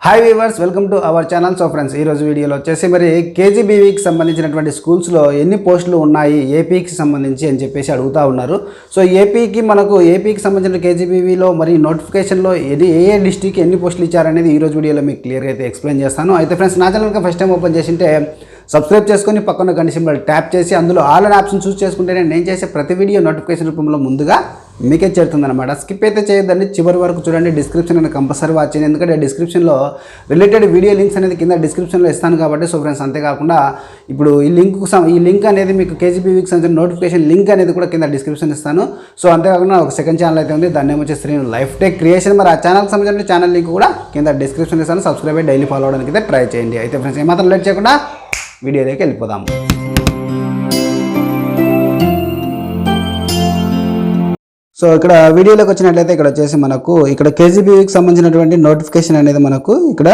Hi weavers, welcome to our channel. So friends, ఈరోజు వీడియోలో వచ్చేసి మరి కేజీబీవీకి సంబంధించినటువంటి స్కూల్స్లో ఎన్ని పోస్టులు ఉన్నాయి ఏపీకి సంబంధించి అని చెప్పేసి అడుగుతూ ఉన్నారు. సో ఏపీకి సంబంధించిన కేజీబీవీలో మరి నోటిఫికేషన్లో ఏ డిస్ట్రిక్ట్కి ఎన్ని పోస్టులు ఇచ్చారనేది ఈరోజు వీడియోలో మీకు క్లియర్గా అయితే ఎక్స్ప్లెయిన్ చేస్తాను. అయితే ఫ్రెండ్స్, నా ఛానల్కి ఫస్ట్ టైం ఓపెన్ చేసింటే సబ్స్క్రైబ్ చేసుకొని పక్కన గంట సింబల్ ట్యాప్ చేసి అందులో ఆల్ అనే ఆప్షన్ చూస్ చేసుకుంటేనే నేను చేసే ప్రతి వీడియో నోటిఫికేషన్ రూపంలో ముందుగా మీకే చేరుతుందన్నమాట. స్కిప్ అయితే చేయొద్దండి, చివరి వరకు చూడండి. డిస్క్రిప్షన్ అనేది కంపల్సరీ వాచ్ చేయండి, ఎందుకంటే డిస్క్రిప్షన్లో రిలేటెడ్ వీడియో లింక్స్ అనేది కింద డిస్క్రిప్షన్లో ఇస్తాను కాబట్టి. సో ఫ్రెండ్స్, అంతేకాకుండా ఇప్పుడు ఈ లింక్ అనేది మీకు కేజీబీవీకి సంబంధించిన నోటిఫికేషన్ లింక్ అనేది కూడా కింద డిస్క్రిప్షన్ ఇస్తాను. సో అంతేకాకుండా ఒక సెకండ్ ఛానల్ అయితే ఉంది, దాన్ని వచ్చి శ్రీ లైఫ్ టెక్ క్రియేషన్. మరి ఆ ఛానల్కి సంబంధించిన ఛానల్ లింక్ కూడా కింద డిస్క్రిప్షన్ ఇస్తాను. సబ్స్క్రైబ్ అయ్యి డైలీ ఫాలో అవడానికి అయితే ట్రై చేయండి. అయితే ఫ్రెండ్స్, ఏమాత్రం లేట్ చేయకుండా వీడియోలోకి వెళ్ళిపోదాం. సో ఇక్కడ వీడియోలోకి వచ్చినట్లయితే ఇక్కడ వచ్చేసి మనకు ఇక్కడ కేజీబీవీకి సంబంధించినటువంటి నోటిఫికేషన్ అనేది మనకు ఇక్కడ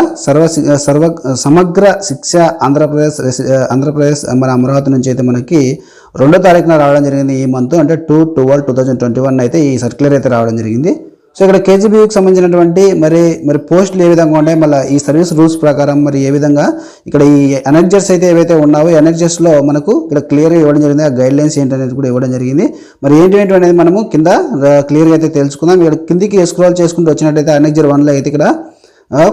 సమగ్ర శిక్ష ఆంధ్రప్రదేశ్ మన అమరావతి నుంచి అయితే మనకి 2వ తారీఖున రావడం జరిగింది. ఈ మంత్ అంటే 2/12/2021 అయితే ఈ సర్క్యులర్ అయితే రావడం జరిగింది. సో ఇక్కడ కేజీబీవీకి సంబంధించినటువంటి మరి పోస్టులు ఏ విధంగా ఉన్నాయి, మళ్ళీ ఈ సర్వీస్ రూల్స్ ప్రకారం మరి ఏ విధంగా ఇక్కడ ఈ ఎనర్జర్స్ అయితే ఏవైతే ఉన్నావో ఎనర్జర్స్లో మనకు ఇక్కడ క్లియర్గా ఇవ్వడం జరిగింది. ఆ గైడ్ లైన్స్ ఏంటనేది కూడా ఇవ్వడం జరిగింది. మరి ఏంటి అనేది మనము కింద క్లియర్గా అయితే తెలుసుకుందాం. ఇక్కడ కిందికి స్క్రోల్ చేసుకుంటూ వచ్చినట్టయితే ఎనర్జర్ 1లో అయితే ఇక్కడ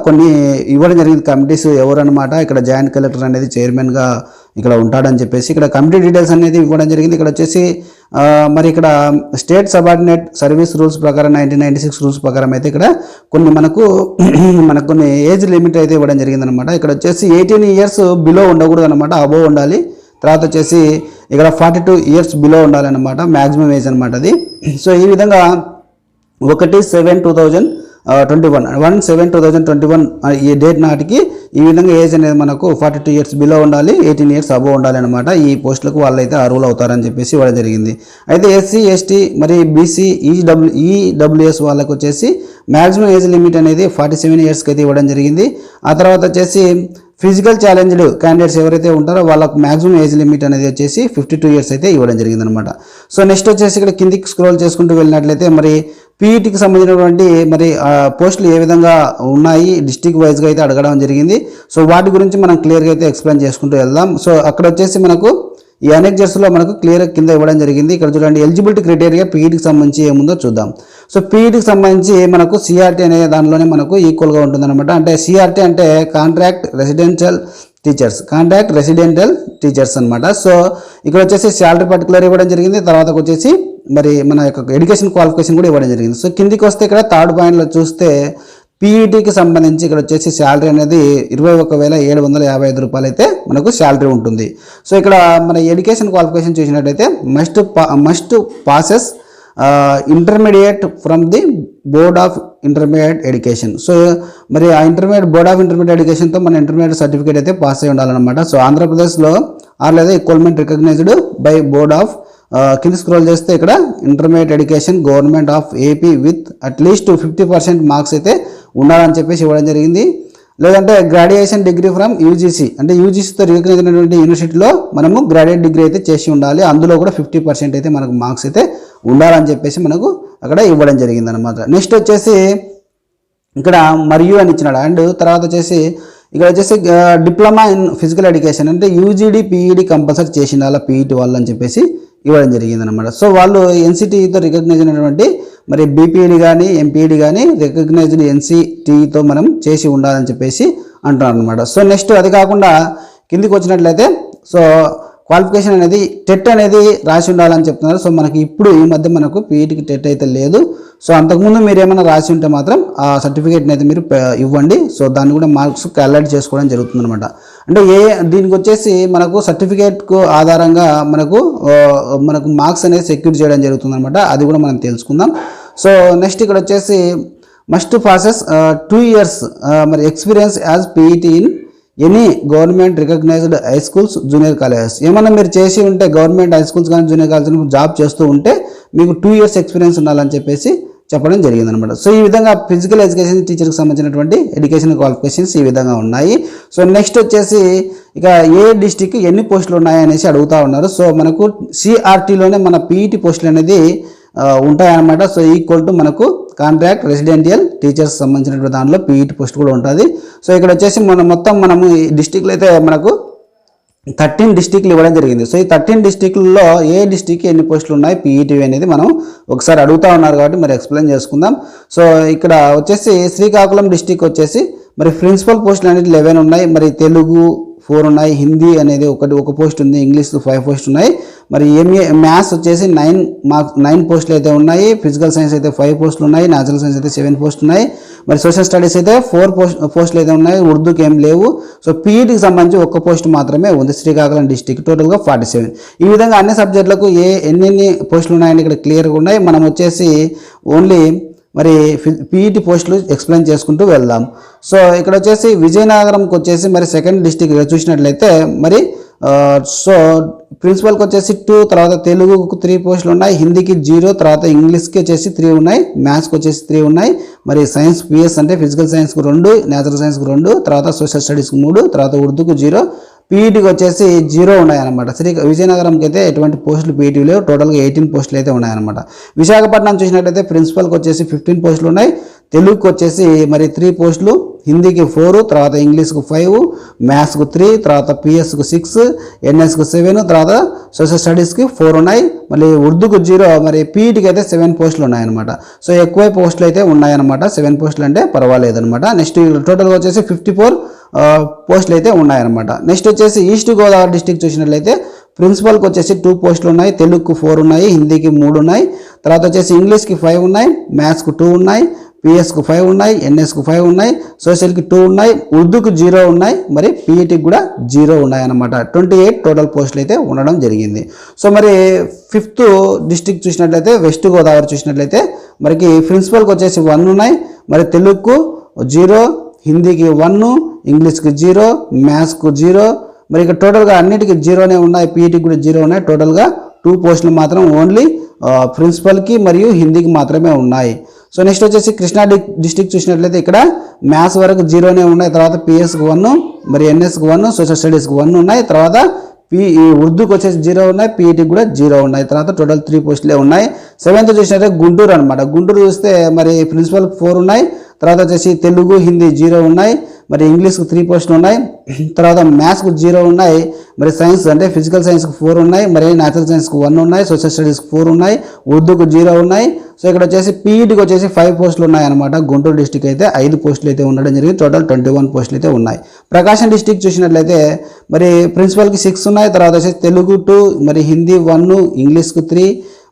కొన్ని ఇవ్వడం జరిగింది. కమిటీస్ ఎవరన్నమాట, ఇక్కడ జాయింట్ కలెక్టర్ అనేది చైర్మన్గా ఇక్కడ ఉంటాడని చెప్పేసి ఇక్కడ కమిటీ డీటెయిల్స్ అనేది ఇవ్వడం జరిగింది. ఇక్కడ వచ్చేసి మరి ఇక్కడ స్టేట్ సబార్డినేట్ సర్వీస్ రూల్స్ ప్రకారం 1996 రూల్స్ ప్రకారం అయితే ఇక్కడ మనకు కొన్ని ఏజ్ లిమిట్ అయితే ఇవ్వడం జరిగింది అనమాట. ఇక్కడ వచ్చేసి 18 years బిలో ఉండకూడదు అనమాట, అబోవ్ ఉండాలి. తర్వాత వచ్చేసి ఇక్కడ 42 years బిలో ఉండాలన్నమాట, మ్యాక్సిమం ఏజ్ అనమాట అది. సో ఈ విధంగా 1/7/2021 ఈ డేట్ నాటికి ఈ విధంగా ఏజ్ అనేది మనకు 42 years బిలో ఉండాలి, 18 years అబోవ్ ఉండాలి అనమాట. ఈ పోస్టులకు వాళ్ళైతే అర్హులు అవుతారని చెప్పేసి ఇవ్వడం జరిగింది. అయితే ఎస్సీ ఎస్టీ మరి బీసీ ఈడబ్ల్యూఎస్ వాళ్ళకు వచ్చేసి మ్యాక్సిమం ఏజ్ లిమిట్ అనేది 47 yearsకి అయితే ఇవ్వడం జరిగింది. ఆ తర్వాత వచ్చేసి ఫిజికల్ ఛాలెంజ్డ్ క్యాండిడేట్స్ ఎవరైతే ఉంటారో వాళ్ళకు మ్యాక్సిమం ఏజ్ లిమిట్ అనేది వచ్చేసి 52 years అయితే ఇవ్వడం జరిగింది అనమాట. సో నెక్స్ట్ వచ్చేసి ఇక్కడ కిందికి స్క్రోల్ చేసుకుంటూ వెళ్ళినట్లయితే మరి పీఈటీకి సంబంధించినటువంటి మరి పోస్టులు ఏ విధంగా ఉన్నాయి డిస్ట్రిక్ట్ వైజ్గా అయితే అడగడం జరిగింది. సో వాటి గురించి మనం క్లియర్గా అయితే ఎక్స్ప్లెయిన్ చేసుకుంటూ వెళ్దాం. సో అక్కడ వచ్చేసి మనకు ఈ ఎనెక్జర్స్లో మనకు క్లియర్ కింద ఇవ్వడం జరిగింది. ఇక్కడ చూడండి, ఎలిజిబిలిటీ క్రైటీరియా పీఈటీకి సంబంధించి ఏముందో చూద్దాం. సో పీఈటీకి సంబంధించి మనకు సిఆర్టీ అనే దానిలోనే మనకు ఈక్వల్గా ఉంటుందన్నమాట. అంటే సిఆర్టీ అంటే కాంట్రాక్ట్ రెసిడెన్షియల్ టీచర్స్ అనమాట. సో ఇక్కడ వచ్చేసి శాలరీ పర్టికులర్ ఇవ్వడం జరిగింది. తర్వాత వచ్చేసి మరి మన యొక్క ఎడ్యుకేషన్ క్వాలిఫికేషన్ కూడా ఇవ్వడం జరిగింది. సో కిందికి వస్తే ఇక్కడ 3rd పాయింట్లో చూస్తే పీఈటీకి సంబంధించి ఇక్కడ వచ్చేసి శాలరీ అనేది 21,755 రూపాయలు అయితే మనకు శాలరీ ఉంటుంది. సో ఇక్కడ మన ఎడ్యుకేషన్ క్వాలిఫికేషన్ చూసినట్టయితే must passes intermediate from the board of intermediate education. So మరి ఆ బోర్డ్ ఆఫ్ ఇంటర్మీడియట్ ఎడ్యుకేషన్తో మన ఇంటర్మీడియట్ సర్టిఫికేట్ అయితే పాస్ అయి ఉండాలన్నమాట. సో ఆంధ్రప్రదేశ్లో లేదా equivalent recognised by board of కింద స్క్రోల్ చేస్తే ఇక్కడ intermediate education government of AP with at least 50% marks అయితే ఉండాలని చెప్పేసి ఇవ్వడం జరిగింది. లేదంటే గ్రాడ్యుయేషన్ డిగ్రీ ఫ్రమ్ యూజీసీ, అంటే యూజీసీతో రికగ్నైజ్ అయినటువంటి యూనివర్సిటీలో మనము గ్రాడ్యుయేట్ డిగ్రీ అయితే చేసి ఉండాలి, అందులో కూడా 50% అయితే మనకు మార్క్స్ అయితే ఉండాలని చెప్పేసి మనకు అక్కడ ఇవ్వడం జరిగింది అనమాట. నెక్స్ట్ వచ్చేసి ఇక్కడ మరియు అని ఇచ్చినాడు. అండ్ తర్వాత వచ్చేసి ఇక్కడ వచ్చేసి డిప్లొమా ఇన్ ఫిజికల్ ఎడ్యుకేషన్ అంటే యూజీడీ పీఈడీ కంపల్సరీ చేసి ఉండాలి పీఈటీ వాళ్ళు అని చెప్పేసి ఇవ్వడం జరిగింది అనమాట. సో వాళ్ళు ఎన్సిటీతో రికగ్నైజ్ అయినటువంటి మరి బీపీఈడి కానీ ఎంపీఈడి కానీ రికగ్నైజ్డ్ ఎన్సిటీతో మనం చేసి ఉండాలని చెప్పేసి అంటున్నారు అనమాట. సో నెక్స్ట్ అది కాకుండా కిందికి వచ్చినట్లయితే సో క్వాలిఫికేషన్ అనేది టెట్ అనేది రాసి ఉండాలని చెప్తున్నారు. సో మనకి ఇప్పుడు ఈ మధ్య మనకు పీఈటీకి టెట్ అయితే లేదు. సో అంతకుముందు మీరు ఏమైనా రాసి ఉంటే మాత్రం ఆ సర్టిఫికేట్ని అయితే మీరు ఇవ్వండి. సో దాన్ని కూడా మార్క్స్ క్యాలిక్యులేట్ చేసుకోవడం జరుగుతుంది అనమాట. అంటే దీనికి వచ్చేసి మనకు సర్టిఫికేట్కు ఆధారంగా మనకు మార్క్స్ అనేది సెక్యూర్ చేయడం జరుగుతుంది అనమాట. అది కూడా మనం తెలుసుకుందాం. సో నెక్స్ట్ ఇక్కడ వచ్చేసి మస్ట్ పాసెస్ 2 years మరి experience as PET in any government recognised high schools junior colleges. ఏమన్నా మీరు చేసి ఉంటే గవర్నమెంట్ హై స్కూల్స్ కానీ జూనియర్ కాలేజెస్ జాబ్ చేస్తూ ఉంటే మీకు 2 years ఎక్స్పీరియన్స్ ఉండాలని చెప్పేసి చెప్పడం జరిగింది అనమాట. సో ఈ విధంగా ఫిజికల్ ఎడ్యుకేషన్ టీచర్కి సంబంధించినటువంటి ఎడ్యుకేషన్ క్వాలిఫికేషన్స్ ఈ విధంగా ఉన్నాయి. సో నెక్స్ట్ వచ్చేసి ఇక ఏ డిస్ట్రిక్ట్ ఎన్ని పోస్టులు ఉన్నాయి అనేసి అడుగుతూ ఉన్నారు. సో మనకు సిఆర్టీలోనే మన పీఈటీ పోస్టులు అనేది ఉంటాయన్నమాట. సో ఈక్వల్ టు మనకు కాంట్రాక్ట్ రెసిడెంటియల్ టీచర్స్ సంబంధించినటువంటి దాంట్లో పీఈటీ పోస్ట్ కూడా ఉంటుంది. సో ఇక్కడ వచ్చేసి మనము ఈ డిస్టిక్లో అయితే మనకు 13 డిస్టిక్లు ఇవ్వడం జరిగింది. సో ఈ 13 డిస్టిక్లలో ఏ డిస్టిక్కి ఎన్ని పోస్టులు ఉన్నాయి పీఈటీ అనేది మనం ఒకసారి అడుగుతూ ఉన్నారు కాబట్టి మరి ఎక్స్ప్లెయిన్ చేసుకుందాం. సో ఇక్కడ వచ్చేసి శ్రీకాకుళం డిస్టిక్ వచ్చేసి మరి ప్రిన్సిపల్ పోస్టులు అనేది 11 ఉన్నాయి. మరి తెలుగు 4 ఉన్నాయి, హిందీ అనేది ఒక పోస్ట్ ఉంది, ఇంగ్లీష్ 5 పోస్ట్ ఉన్నాయి. మరి మ్యాథ్స్ వచ్చేసి 9 పోస్టులు అయితే ఉన్నాయి, ఫిజికల్ సైన్స్ అయితే 5 పోస్టులు ఉన్నాయి, న్యాచురల్ సైన్స్ అయితే 7 పోస్టులు ఉన్నాయి, మరి సోషల్ స్టడీస్ అయితే 4 పోస్టులు అయితే ఉన్నాయి, ఉర్దూకి ఏం లేవు. సో పీఈటీకి సంబంధించి 1 పోస్ట్ మాత్రమే ఉంది శ్రీకాకుళం డిస్టిక్, టోటల్గా 47. ఈ విధంగా అన్ని సబ్జెక్టులకు ఎన్ని పోస్టులు ఉన్నాయని ఇక్కడ క్లియర్గా ఉన్నాయి. మనం వచ్చేసి ఓన్లీ మరి పీఈటీ పోస్టులు ఎక్స్ప్లెయిన్ చేసుకుంటూ వెళ్దాం. సో ఇక్కడ వచ్చేసి విజయనగరంకి వచ్చేసి మరి సెకండ్ డిస్టిక్ చూసినట్లయితే మరి సో ప్రిన్సిపల్కి వచ్చేసి 2, తర్వాత తెలుగుకు 3 పోస్టులు ఉన్నాయి, హిందీకి 0, తర్వాత ఇంగ్లీష్కి వచ్చేసి 3 ఉన్నాయి, మ్యాథ్స్కి వచ్చేసి 3 ఉన్నాయి, మరి సైన్స్ పిఎస్ అంటే ఫిజికల్ సైన్స్కి 2, న్యాచురల్ సైన్స్కి 2, తర్వాత సోషల్ స్టడీస్కి 3, తర్వాత ఉర్దూకు 0, పీఈటీకి వచ్చేసి 0 ఉన్నాయన్నమాట. విజయనగరంకి అయితే ఎటువంటి పోస్టులు పీఈటీ లేవు, టోటల్గా 18 పోస్టులు అయితే ఉన్నాయన్నమాట. విశాఖపట్నం చూసినట్లయితే ప్రిన్సిపల్కి వచ్చేసి 15 పోస్టులు ఉన్నాయి, తెలుగుకి వచ్చేసి మరి 3 పోస్టులు, హిందీకి 4, తర్వాత ఇంగ్లీష్కు 5, మ్యాథ్స్కు 3, తర్వాత పిఎస్కు 6, ఎన్ఎస్కు 7, తర్వాత సోషల్ స్టడీస్కి 4 ఉన్నాయి, మళ్ళీ ఉర్దూకు 0, మరి పీఈటీకి అయితే 7 పోస్టులు ఉన్నాయన్నమాట. సో ఎక్కువ పోస్టులు అయితే ఉన్నాయన్నమాట, 7 పోస్టులు అంటే పర్వాలేదన్నమాట. నెక్స్ట్ టోటల్గా వచ్చేసి 54 పోస్టులు అయితే ఉన్నాయన్నమాట. నెక్స్ట్ వచ్చేసి ఈస్ట్ గోదావరి డిస్టిక్ చూసినట్లయితే ప్రిన్సిపల్కి వచ్చేసి 2 పోస్టులు ఉన్నాయి, తెలుగుకు 4 ఉన్నాయి, హిందీకి 3 ఉన్నాయి, తర్వాత వచ్చేసి ఇంగ్లీష్కి 5 ఉన్నాయి, మ్యాథ్స్కు 2 ఉన్నాయి, పిఎస్కు 5 ఉన్నాయి, ఎన్ఎస్కు 5 ఉన్నాయి, సోషల్కి 2 ఉన్నాయి, ఉర్దూకు 0 ఉన్నాయి, మరి పీఈటీకి కూడా 0 ఉన్నాయి అన్నమాట. 28 టోటల్ పోస్టులు అయితే ఉండడం జరిగింది. సో మరి 5th డిస్టిక్ చూసినట్లయితే వెస్ట్ గోదావరి చూసినట్లయితే మనకి ప్రిన్సిపల్కి వచ్చేసి 1 ఉన్నాయి, మరి తెలుగుకు 0, హిందీకి 1, ఇంగ్లీష్కి 0, మ్యాథ్స్కు 0, మరి ఇక టోటల్గా అన్నిటికీ 0నే ఉన్నాయి, పీఈటీకి కూడా 0 ఉన్నాయి. టోటల్గా 2 పోస్టులు మాత్రం ఓన్లీ ప్రిన్సిపల్కి మరియు హిందీకి మాత్రమే ఉన్నాయి. సో నెక్స్ట్ వచ్చేసి కృష్ణా డిస్టిక్ చూసినట్లయితే ఇక్కడ మ్యాథ్స్ వరకు 0నే ఉన్నాయి, తర్వాత పిఎస్కి 1, మరి ఎన్ఎస్కి 1, సోషల్ స్టడీస్కి 1 ఉన్నాయి, తర్వాత ఉర్దూకి వచ్చేసి 0 ఉన్నాయి, పీఈటీకి కూడా 0 ఉన్నాయి, తర్వాత టోటల్ 3 పోస్టులే ఉన్నాయి. 7th చూసినట్లయితే గుంటూరు అనమాట. గుంటూరు చూస్తే మరి ప్రిన్సిపల్కి 4 ఉన్నాయి, తర్వాత వచ్చేసి తెలుగు హిందీ 0 ఉన్నాయి, మరి ఇంగ్లీష్కి 3 పోస్టులు ఉన్నాయి, తర్వాత మ్యాథ్స్కు 0 ఉన్నాయి, మరి సైన్స్ అంటే ఫిజికల్ సైన్స్కి 4 ఉన్నాయి, మరి న్యాచురల్ సైన్స్కి 1 ఉన్నాయి, సోషల్ స్టడీస్కి 4 ఉన్నాయి, ఉర్దూకు 0 ఉన్నాయి. సో ఇక్కడ వచ్చేసి పీఈటీకి వచ్చేసి 5 పోస్టులు ఉన్నాయి అనమాట. గుంటూరు డిస్టిక్ అయితే 5 పోస్టులు అయితే ఉండడం జరిగింది, టోటల్ 21 పోస్టులు అయితే ఉన్నాయి. ప్రకాశం డిస్టిక్ చూసినట్లయితే మరి ప్రిన్సిపల్కి 6 ఉన్నాయి, తర్వాత వచ్చేసి తెలుగు 2, మరి హిందీ 1, ఇంగ్లీష్కు 3,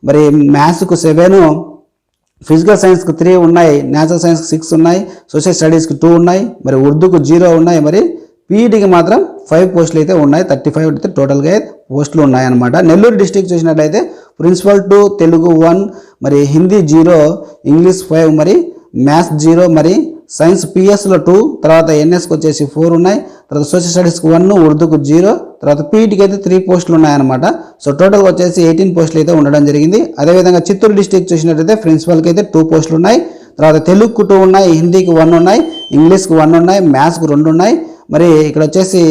మరి మ్యాథ్స్కు 7, ఫిజికల్ సైన్స్కి 3 ఉన్నాయి, న్యాచురల్ సైన్స్కి 6 ఉన్నాయి, సోషల్ స్టడీస్కి 2 ఉన్నాయి, మరి ఉర్దూకు 0 ఉన్నాయి, మరి పీఈటీకి మాత్రం 5 పోస్టులు అయితే ఉన్నాయి. 35 అయితే టోటల్గా పోస్టులు ఉన్నాయన్నమాట. నెల్లూరు డిస్టిక్ చూసినట్లయితే ప్రిన్సిపల్ 2, తెలుగు 1, మరి హిందీ 0, ఇంగ్లీష్ 5, మరి మ్యాథ్స్ 0, మరి సైన్స్ పిఎస్లో 2, తర్వాత ఎన్ఎస్కి వచ్చేసి 4 ఉన్నాయి, తర్వాత సోషల్ స్టడీస్కి 1, ఉర్దూకు 0, తర్వాత పీఈటీకి అయితే 3 పోస్టులు ఉన్నాయన్నమాట. సో టోటల్గా వచ్చేసి 18 పోస్టులు అయితే ఉండడం జరిగింది. అదేవిధంగా చిత్తూరు డిస్టిక్ చూసినట్లయితే ప్రిన్సిపల్కి అయితే 2 పోస్టులు ఉన్నాయి, తర్వాత తెలుగుకు 2 ఉన్నాయి, హిందీకి 1 ఉన్నాయి, ఇంగ్లీష్కి 1 ఉన్నాయి, మ్యాథ్స్కి 2 ఉన్నాయి, మరి ఇక్కడ వచ్చేసి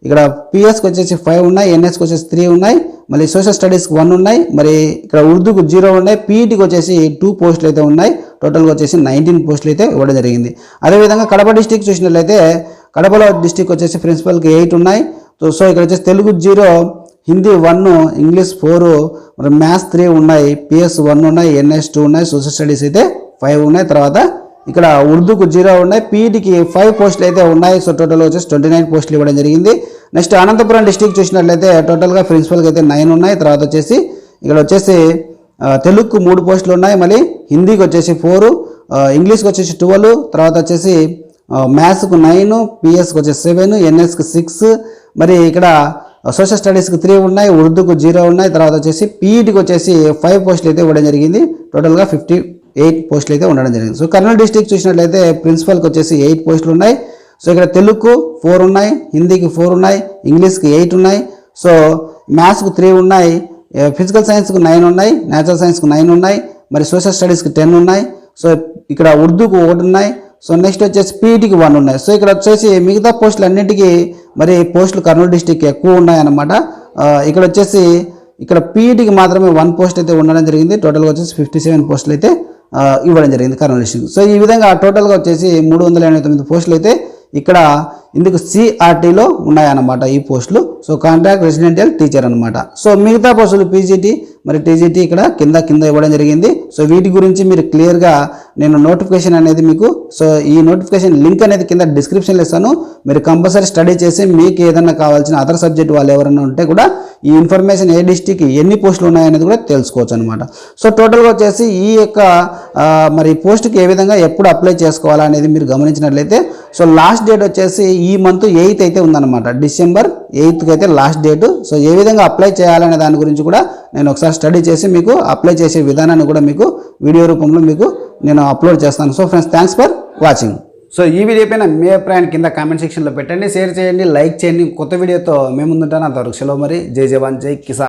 ఇక్కడ పిఎస్కి వచ్చేసి 5 ఉన్నాయి, ఎన్ఎస్కి వచ్చేసి 3 ఉన్నాయి, మళ్ళీ సోషల్ స్టడీస్కి 1 ఉన్నాయి, మరి ఇక్కడ ఉర్దూకు 0 ఉన్నాయి, పీఈటీకి వచ్చేసి 2 పోస్టులు అయితే ఉన్నాయి. టోటల్గా వచ్చేసి 19 పోస్టులు అయితే ఇవ్వడం జరిగింది. అదేవిధంగా కడప డిస్టిక్ చూసినట్లయితే కడపలో డిస్టిక్ వచ్చేసి ప్రిన్సిపల్కి 8 ఉన్నాయి. సో ఇక్కడ వచ్చేసి తెలుగు 0, హిందీ 1, ఇంగ్లీష్ 4, మరి మ్యాథ్స్ 3 ఉన్నాయి, పిఎస్ 1 ఉన్నాయి, ఎన్ఎస్ 2 ఉన్నాయి, సోషల్ స్టడీస్ అయితే 5 ఉన్నాయి, తర్వాత ఇక్కడ ఉర్దూకు 0 ఉన్నాయి, పీఈటీకి 5 పోస్టులు అయితే ఉన్నాయి. సో టోటల్ వచ్చేసి 29 పోస్టులు ఇవ్వడం జరిగింది. నెక్స్ట్ అనంతపురం డిస్టిక్ చూసినట్లయితే టోటల్గా ప్రిన్సిపల్కి అయితే 9 ఉన్నాయి, తర్వాత వచ్చేసి ఇక్కడ వచ్చేసి తెలుగుకు 3 పోస్టులు ఉన్నాయి, మళ్ళీ హిందీకి వచ్చేసి 4, ఇంగ్లీష్కి వచ్చేసి 12, తర్వాత వచ్చేసి మ్యాథ్స్కు 9, పిఎస్కి వచ్చేసి 7, ఎన్ఎస్కి 6, మరి ఇక్కడ సోషల్ స్టడీస్కి 3 ఉన్నాయి, ఉర్దూకు 0 ఉన్నాయి, తర్వాత వచ్చేసి పీఈటీకి వచ్చేసి 5 పోస్టులు అయితే ఇవ్వడం జరిగింది. టోటల్గా 58 పోస్టులు అయితే ఉండడం జరిగింది. సో కర్నూలు డిస్టిక్ చూసినట్లయితే ప్రిన్సిపల్కి వచ్చేసి 8 పోస్టులు ఉన్నాయి. సో ఇక్కడ తెలుగుకు 4 ఉన్నాయి, హిందీకి 4 ఉన్నాయి, ఇంగ్లీష్కి 8 ఉన్నాయి, సో మ్యాథ్స్కు 3 ఉన్నాయి, ఫిజికల్ సైన్స్కు 9 ఉన్నాయి, న్యాచురల్ సైన్స్కు 9 ఉన్నాయి, మరి సోషల్ స్టడీస్కి 10 ఉన్నాయి, సో ఇక్కడ ఉర్దూకు 1 ఉన్నాయి, సో నెక్స్ట్ వచ్చేసి పీఈటీకి 1 ఉన్నాయి. సో ఇక్కడ వచ్చేసి మిగతా పోస్టులు అన్నింటికీ మరి పోస్టులు కర్నూలు డిస్టిక్ ఎక్కువ ఉన్నాయన్నమాట. ఇక్కడ వచ్చేసి ఇక్కడ పీఈటీకి మాత్రమే 1 పోస్ట్ అయితే ఉండడం జరిగింది. టోటల్గా వచ్చేసి 57 పోస్టులు అయితే ఇవ్వడం జరిగింది కర్నూలు డిస్ట్రిక్ట్. సో ఈ విధంగా టోటల్గా వచ్చేసి 389 పోస్టులు అయితే ఇక్కడ ఇందుకు సిఆర్టీలో ఉన్నాయన్నమాట ఈ పోస్టులు. సో కాంట్రాక్ట్ రెసిడెంషియల్ టీచర్ అనమాట. సో మిగతా పోస్టులు పీజీటీ మరి టీజీటీ ఇక్కడ కింద ఇవ్వడం జరిగింది. సో వీటి గురించి మీరు క్లియర్గా నేను నోటిఫికేషన్ అనేది మీకు సో ఈ నోటిఫికేషన్ లింక్ అనేది కింద డిస్క్రిప్షన్లో ఇస్తాను. మీరు కంపల్సరీ స్టడీ చేసి మీకు ఏదైనా కావాల్సిన అదర్ సబ్జెక్ట్ వాళ్ళు ఎవరైనా ఉంటే కూడా ఈ ఇన్ఫర్మేషన్ ఏ డిస్ట్రిక్ట్ ఎన్ని పోస్టులు ఉన్నాయనేది కూడా తెలుసుకోవచ్చు అనమాట. సో టోటల్గా వచ్చేసి ఈ యొక్క మరి పోస్ట్కి ఏ విధంగా ఎప్పుడు అప్లై చేసుకోవాలా అనేది మీరు గమనించినట్లయితే సో లాస్ట్ డేట్ వచ్చేసి ఈ మంత్ 8th అయితే ఉందన్నమాట. December 8th అయితే లాస్ట్ డేట్. సో ఏ విధంగా అప్లై చేయాలనే దాని గురించి కూడా నేను ఒకసారి స్టడీ చేసి మీకు అప్లై చేసే విధానాన్ని కూడా మీకు వీడియో రూపంలో మీకు నేను అప్లోడ్ చేస్తాను. So friends, thanks for watching. So ఈ వీడియో పైన మీ అభిప్రాయాన్ని కింద కామెంట్ సెక్షన్లో పెట్టండి, షేర్ చేయండి, లైక్ చేయండి. కొత్త వీడియోతో మేము ముందుంటాను. అంతవరకు సెలవు మరి. జై జవాన్ జై కిసాన్.